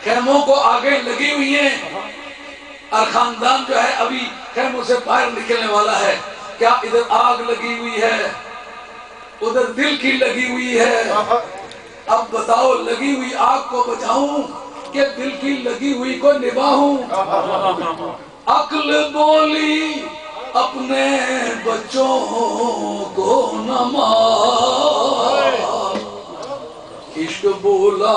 خیموں کو آگے لگی ہوئی ہیں اور خاندان جو ہے ابھی خیموں سے باہر نکلنے والا ہے. کیا ادھر آگ لگی ہوئی ہے، ادھر دل کی لگی ہوئی ہے. اب بتاؤ لگی ہوئی آگ کو بجھاؤں کہ دل کی لگی ہوئی کو نبھاؤں؟ عقل بولی اپنے بچوں کو نہ مار، عشق بولا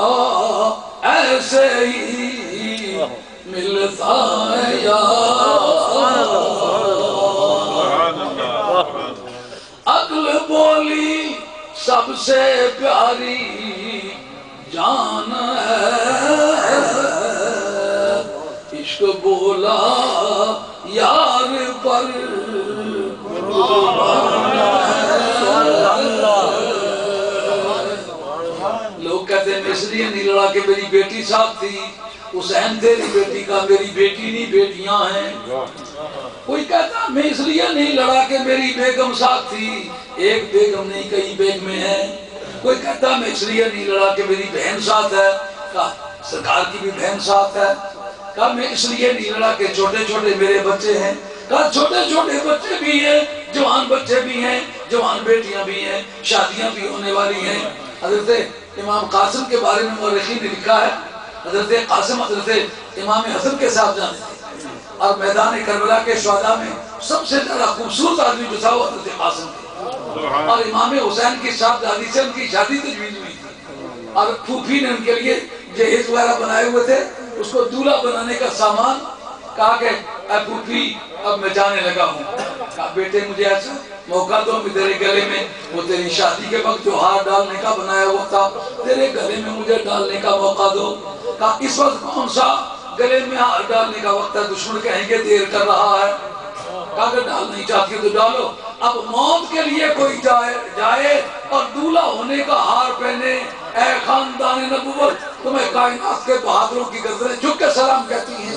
ایسے ہی ملتا ہے یار. عقل بولی سب سے پیاری جان ہے، عشق بولا یار پر لوگ کہتے ہیں میں اس لیے نہیں لڑا کہ میری بیٹی ساتھ تھی. حسین تیری بیٹی کا، میری بیٹی نہیں بیٹیاں ہیں. کوئی کہتا میں اس لیے نہیں لڑا کہ میری بیگم ساتھ تھی، ایک بیگم نہیں کئی بیگمیں ہیں. کوئی کہتا میں اس لیے نہیں لڑا کہ میری بہن ساتھ ہے، کہا سرکار کی بھی بہن ساتھ ہے. کہا میں اس لیے نہیں لڑا کہ چھوٹے چھوٹے میرے بچے ہیں. کہا چھوٹے چھوٹے بچے بھی ہیں، جوان بچے بھی ہیں، جوان بیٹیاں بھی ہیں، شادیاں بھی ہونے والی ہیں. حضرت امام قاسم کے بارے میں مورخین نے لکھا ہے حضرت قاسم حضرت امام حسن کے ساتھ جانے تھے، اور میدان کربلا کے شہداء میں سب سے زیادہ خوبصورت آدمی جو تھا وہ حضرت قاسم تھے. اور امام حسین کی صاحبزادی سے ان کی شادی تجویز ہوئی تھی، اور پھوپھی نے ان کے لیے جہیز وغیرہ بنائے ہوئے تھے. اس کو دولہا بنانے کا سامان کہا کہ اے پھوپھی اب میں جانے لگا ہوں. کہا بیٹے مجھے ایسا موقع دو کہ تیرے گلے میں وہ تیری شادی کے وقت جو ہار ڈالنے کا بنایا ہوا تھا تیرے گلے میں مجھے ڈالنے کا موقع دو. کہا اس وقت کون سا گلے میں ہار ڈالنے کا وقت ہے، دشمن کہیں گے دیر کر رہا ہے. کہا اگر ڈال نہیں چاہتی تو ڈالو. اب موت کے لیے کوئی جائے اور دولہا ہونے کا ہار پہنے. اے خاندان نبوت، تمہیں کائنات کے بہادروں کی گردنیں جھک کے سلام کہتی ہیں،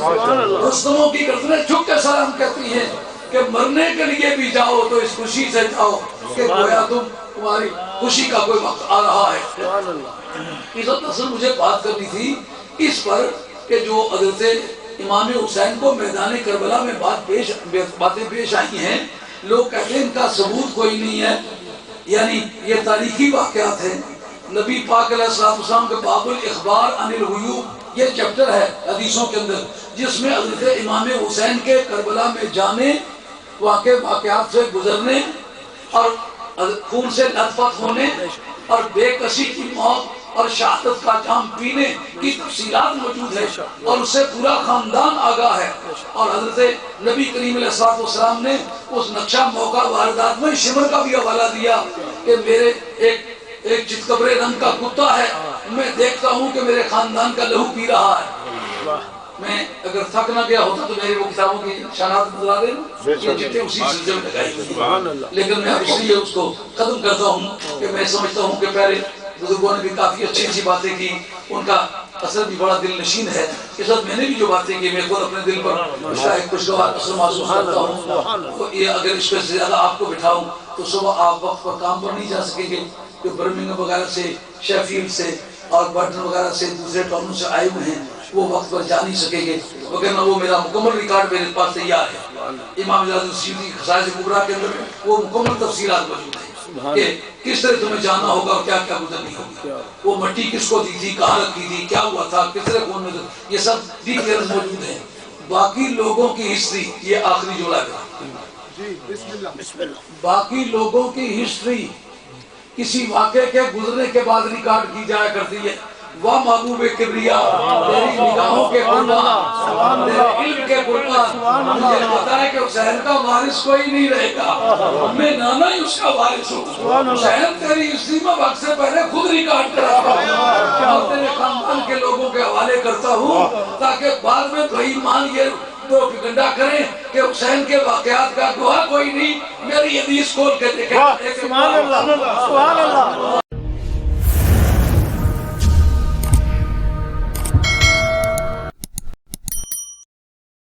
رستموں کی گردنیں جھک کے سلام کہتی ہیں کہ مرنے کے لیے بھی جاؤ تو اس خوشی سے جاؤ کہ گویا تمہاری خوشی کا کوئی وقت آ رہا ہے. اس وقت اصل مجھے بات کرنی تھی اس پر کہ جو حضرت امام حسین کو میدان کربلا میں باتیں پیش آئی ہیں. لوگ کہتے ہیں ان کا ثبوت کوئی نہیں ہے، یعنی یہ تاریخی واقعات ہیں. نبی پاک علیہ السلام کے باب الاخبار عن الغیوب یہ چیپٹر ہے حدیثوں کے اندر، جس میں حضرت امام حسین کے کربلا میں جانے، واقعات سے گزرنے اور خون سے لت پت ہونے اور بے کسی کی موت اور شہادت کا جام پینے کی تفصیلات موجود ہے، اور اس سے پورا خاندان آگاہ ہے. اور حضرت نبی کریم علیہ السلام نے اس نقشہ موقع واردات میں شمر کا بھی حوالہ دیا کہ میرے ایک چتکبرے رنگ کا کتا ہے، میں دیکھتا ہوں کہ میرے خاندان کا لہو پی رہا ہے. میں اگر تھک نہ گیا ہوتا تو میری وہ کتابوں کی شانات بتلا دے یہ جتنے اسی سلسلے میں لگائی، لیکن میں اس لیے اس کو ختم کرتا ہوں کہ میں سمجھتا ہوں کہ پہلے بزرگوں نے بھی کافی اچھی اچھی باتیں کی، ان کا اثر بھی بڑا دل نشین ہے. اس وقت میں نے بھی جو باتیں کی میں خود اپنے دل پر شاید خوشگوار اثر محسوس کرتا ہوں. یہ اگر اس پہ زیادہ آپ کو بٹھاؤں تو صبح آپ وقت پر کام پر نہیں جا سکیں گے. جو برمنگھم وغیرہ سے، شیفیلڈ سے اور برٹن وغیرہ سے دوسرے ٹاؤنوں سے آئے ہوئے ہیں وہ وقت پر جا نہیں سکیں گے، وگرنہ وہ میرا مکمل ریکارڈ میرے پاس تیار ہے. امام جلال السیوطی کی خصائص کبریٰ کے اندر وہ مکمل تفصیلات موجود ہیں کہ کس طرح تمہیں جانا ہوگا اور کیا کیا گزرنی ہوگی. وہ مٹی کس کو دی تھی، کہاں رکھی تھی، کیا ہوا تھا، کس طرح کون میں، یہ سب ڈیٹیلز موجود ہیں. باقی لوگوں کی ہسٹری یہ آخری جوڑا ہے. باقی لوگوں کی ہسٹری کسی واقعے کے گزرنے کے بعد ریکارڈ کی جایا کرتی ہے. واہ محبوب کبریا تیری نگاہوں کے قربان، تیرے علم کے قربان، مجھے پتا ہے کہ حسین کا وارث کوئی نہیں رہے گا، میں نانا ہی اس کا وارث ہوں. حسین تیری ہسٹری میں وقت سے پہلے خود ریکارڈ کراتا ہوں اور تیرے خاندان کے لوگوں کے حوالے کرتا ہوں تاکہ بعد میں بھائی مان یہ پروپیگنڈا کریں کہ حسین کے واقعات کا گواہ کوئی نہیں. میری حدیث کھول کے دیکھیں. سبحان اللہ، سبحان اللہ.